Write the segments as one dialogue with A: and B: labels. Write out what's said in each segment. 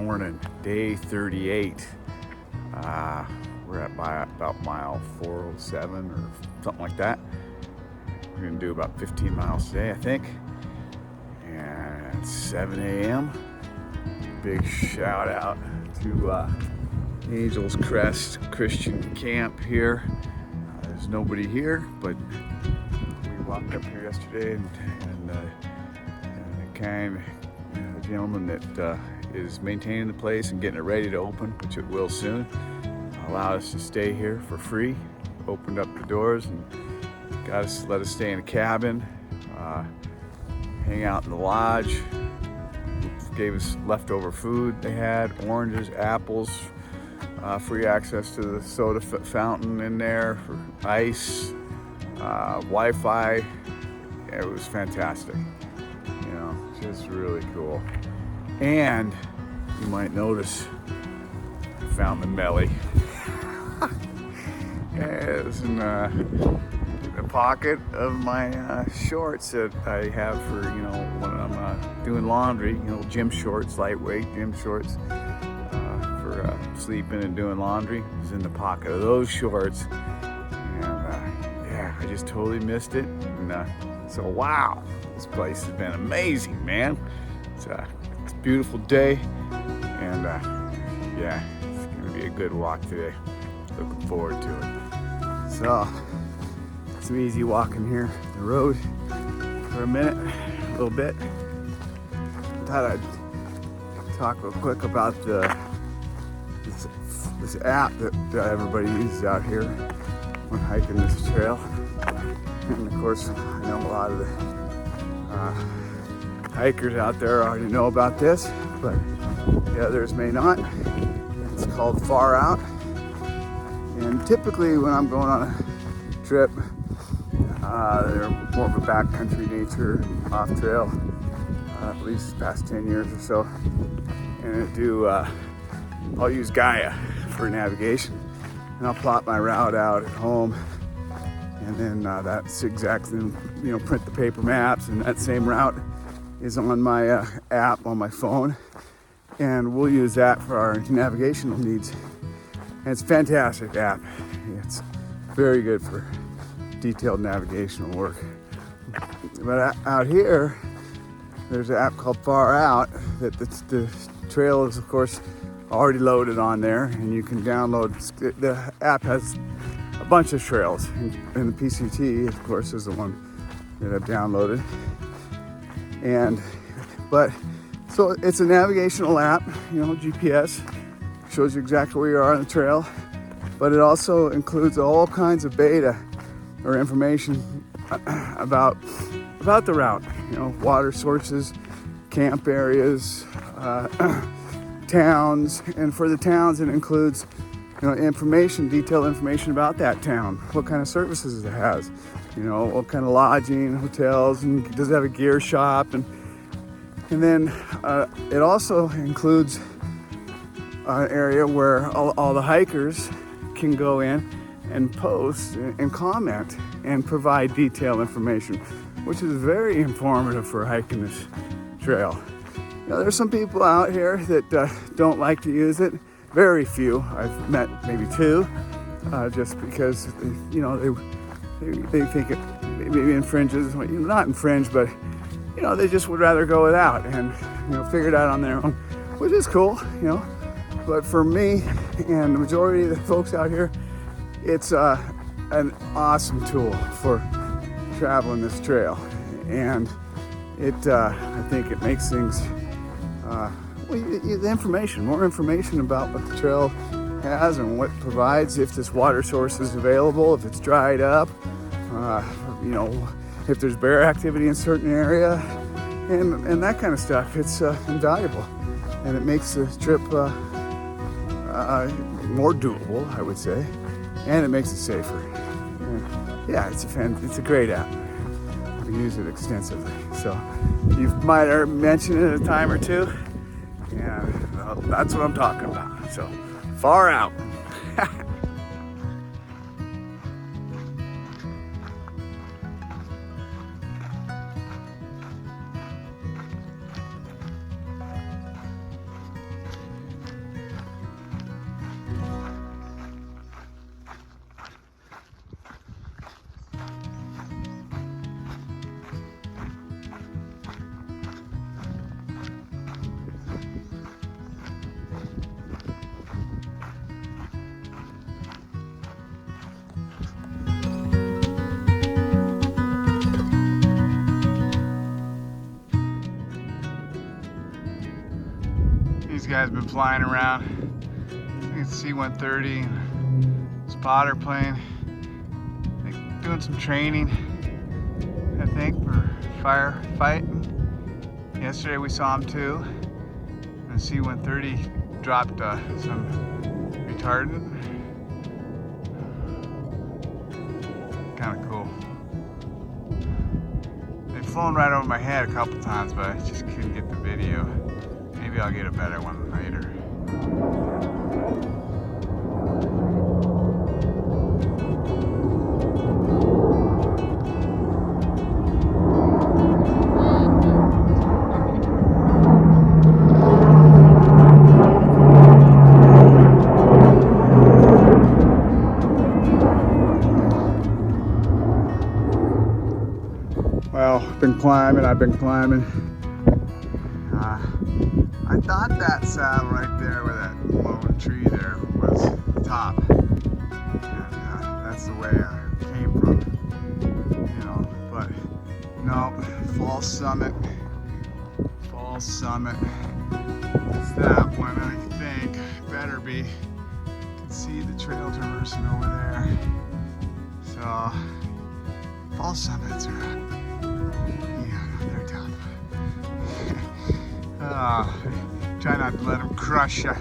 A: morning, day 38. We're at about mile 407 or something like that. We're gonna do about 15 miles today, I think. And it's 7 a.m. Big shout out to Angel's Crest Christian Camp here. There's nobody here, but we walked up here yesterday and the kind gentleman that is maintaining the place and getting it ready to open, which it will soon, allowed us to stay here for free. Opened up the doors and let us stay in a cabin, hang out in the lodge. Gave us leftover food they had, oranges, apples, free access to the soda fountain in there, for ice, Wi-Fi. It was fantastic, you know, just really cool. And you might notice I found the melly. It was in the pocket of my shorts that I have for, you know, when I'm doing laundry, you know, gym shorts, lightweight gym shorts for sleeping and doing laundry. It was in the pocket of those shorts. And yeah, I just totally missed it. And so wow, this place has been amazing, man. It's a beautiful day, and yeah, it's gonna be a good walk today. Looking forward to it. So some easy walking here the road for a minute, a little bit. Thought I'd talk real quick about this app that everybody uses out here when hiking this trail. And of course, I know a lot of the hikers out there already know about this, but the others may not. It's called FarOut. And typically when I'm going on a trip, they're more of a backcountry nature, off trail, at least the past 10 years or so. And I'll use Gaia for navigation, and I'll plot my route out at home. And then that's exactly, you know, print the paper maps, and that same route is on my app on my phone. And we'll use that for our navigational needs. And it's a fantastic app. It's very good for detailed navigational work. But out here, there's an app called FarOut that the trail is, of course, already loaded on there, and you can download. The app has a bunch of trails, and the PCT, of course, is the one that I've downloaded. But so it's a navigational app, you know, GPS, shows you exactly where you are on the trail, but it also includes all kinds of data or information about the route, you know, water sources, camp areas, towns. And for the towns, it includes, you know, detailed information about that town, what kind of services it has, you know, what kind of lodging, hotels, and does it have a gear shop, and then it also includes an area where all the hikers can go in and post and comment and provide detailed information, which is very informative for hiking this trail. You know, there's some people out here that don't like to use it. Very few. I've met maybe two, just because, you know, they think it maybe infringes. Well, not infringe, but, you know, they just would rather go without and, you know, figure it out on their own, which is cool, you know. But for me and the majority of the folks out here, it's an awesome tool for traveling this trail. And I think it makes things, the information, more information about what the trail has and what it provides, if this water source is available, if it's dried up, you know, if there's bear activity in a certain area, and that kind of stuff. It's invaluable, and it makes the trip more doable, I would say, and it makes it safer. And yeah, it's a great app. I use it extensively, so you might have mentioned it a time or two. Yeah, well, that's what I'm talking about. So, FarOut. guys been flying around. I think it's C-130 and spotter plane. Doing some training, I think, for firefighting. Yesterday we saw him too. And C-130 dropped some retardant. Kind of cool. They've flown right over my head a couple times, but I just couldn't get the video. Maybe I'll get a better one later. Well, I've been climbing. I thought that saddle right there with that lone tree there was the top. And that's the way I came from, you know, but no, false summit. It's that one, I think. Better be. You can see the trail traversing over there. So, false summits are, they're tough. Try not to let them crush you.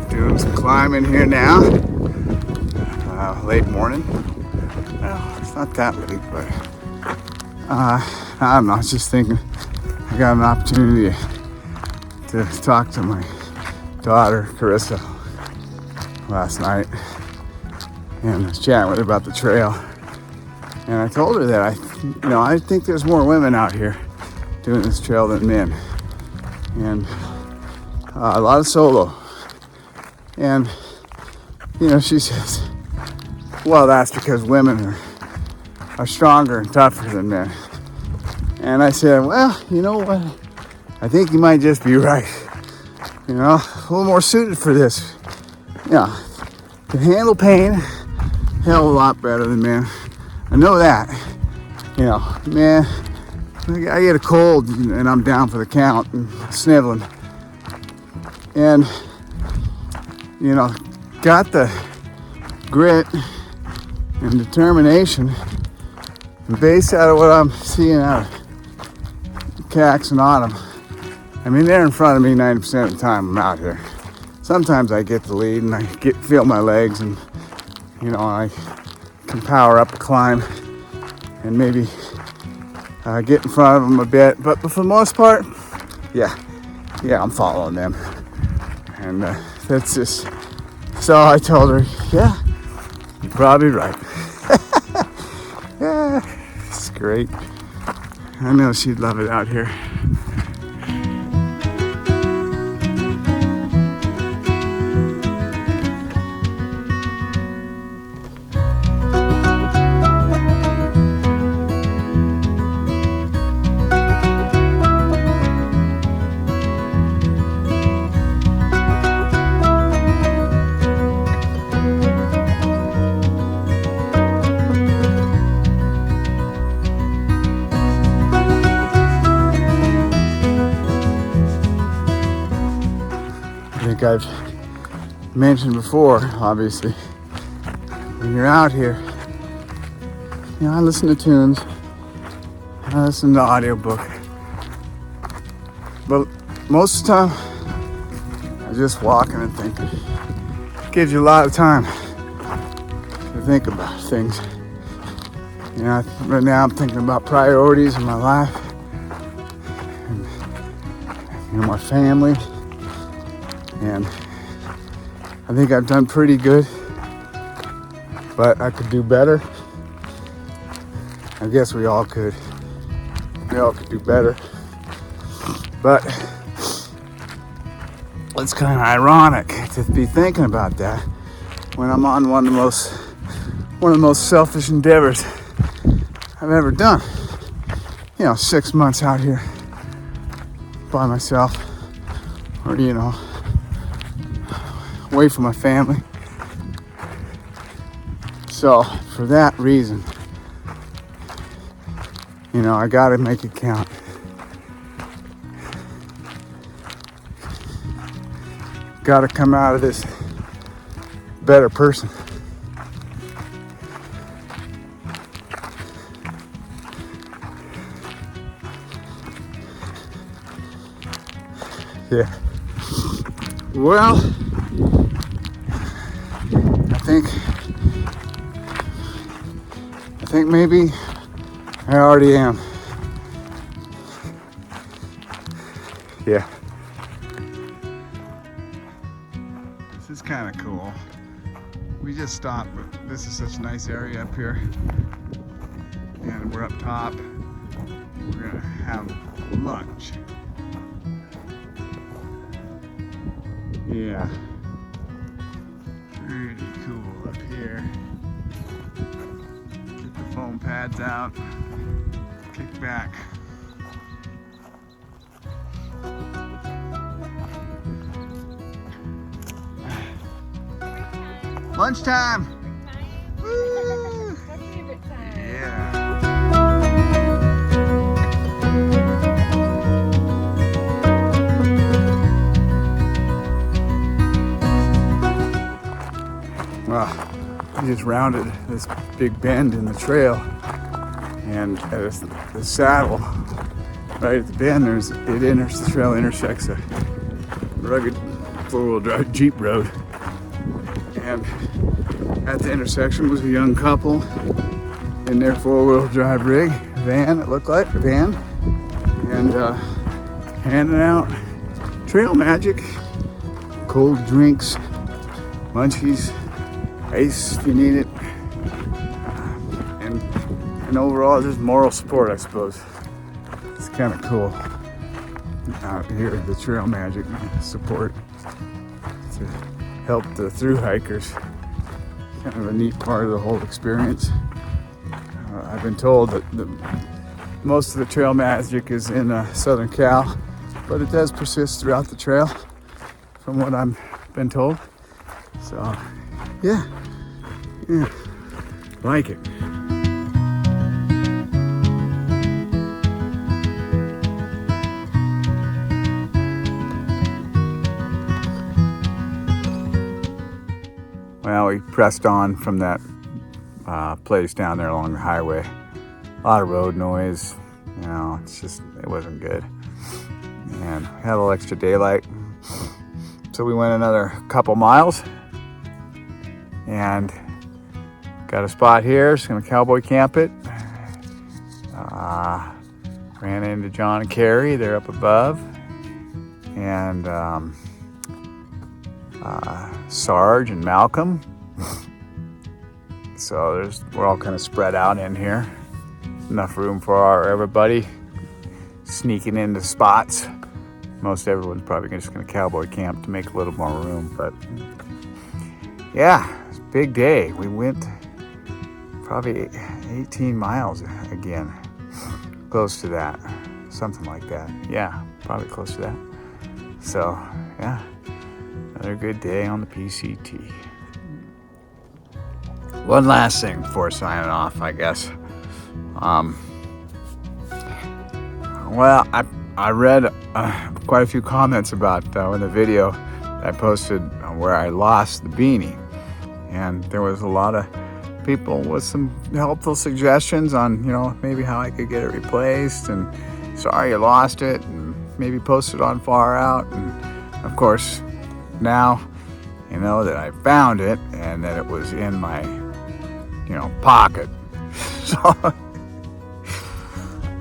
A: Doing some climbing here now. Late morning. Well, it's not that late, but I don't know. I was just thinking I got an opportunity to talk to my daughter, Carissa, last night, and I was chatting with her about the trail, and I told her that I think there's more women out here doing this trail than men, and a lot of solo. And she says, well, that's because women are stronger and tougher than men. And I said, well, you know what, I think you might just be right. A little more suited for this. Can handle pain a hell of a lot better than men. I know that. Man, I get a cold and I'm down for the count and sniveling. And, got the grit and determination and based out of what I'm seeing out of Cax and Autumn. I mean, they're in front of me 90% of the time I'm out here. Sometimes I get the lead and I feel my legs and, I can power up a climb and maybe get in front of them a bit. But for the most part, yeah, I'm following them. And that's just, so I told her, yeah, you're probably right. Yeah, it's great. I know she'd love it out here. I've mentioned before, obviously, when you're out here, I listen to tunes, I listen to audiobook, but most of the time I'm just walking and thinking. It gives you a lot of time to think about things. Right now I'm thinking about priorities in my life and my family. And I think I've done pretty good, but I could do better. I guess we all could. We all could do better. But it's kind of ironic to be thinking about that when I'm on one of the most selfish endeavors I've ever done. 6 months out here by myself, or away from my family. So for that reason, you know, I gotta make it count. Gotta come out of this a better person. Yeah. Well, I think maybe I already am. Yeah. This is kind of cool. We just stopped, but this is such a nice area up here. And we're up top. We're gonna have lunch. Yeah. Pretty cool up here. Get the foam pads out. Kick back. Lunchtime. Woo! Yeah. Well, we just rounded this big bend in the trail, and at the saddle, right at the bend, the trail intersects a rugged four-wheel drive Jeep road. And at the intersection was a young couple in their four-wheel drive rig, van, it looked like, a van, and handing out trail magic, cold drinks, munchies, ice if you need it, and overall just moral support, I suppose. It's kind of cool out here, the trail magic support to help the thru hikers. Kind of a neat part of the whole experience. I've been told that most of the trail magic is in Southern Cal, but it does persist throughout the trail from what I've been told. So yeah, like it. Well, we pressed on from that place down there along the highway. A lot of road noise, you know, it wasn't good. And we had a little extra daylight. So we went another couple miles and got a spot here. Just gonna cowboy camp it. Ran into John and Carrie, they're up above. And Sarge and Malcolm. So we're all kind of spread out in here. Enough room for everybody sneaking into spots. Most everyone's probably just going to cowboy camp to make a little more room, but yeah, it's a big day. We went probably 18 miles again, close to that, something like that. Yeah, probably close to that. So yeah, another good day on the PCT. One last thing before signing off, I guess. Well, I read quite a few comments about in the video I posted where I lost the beanie, and there was a lot of people with some helpful suggestions on, you know, maybe how I could get it replaced, and sorry you lost it, and maybe post it on FarOut. And of course, now you know that I found it and that it was in my, you know, pocket. So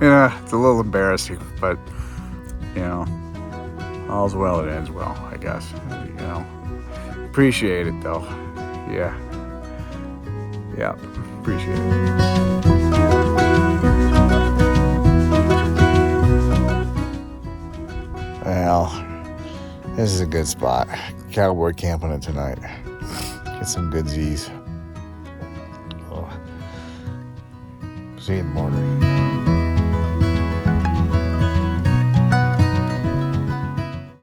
A: yeah, it's a little embarrassing, but you know, all's well that ends well, I guess. You know, appreciate it though. Yeah, appreciate it. Well, this is a good spot. Cowboy camping it tonight. Get some good Z's. Oh. See you in the morning.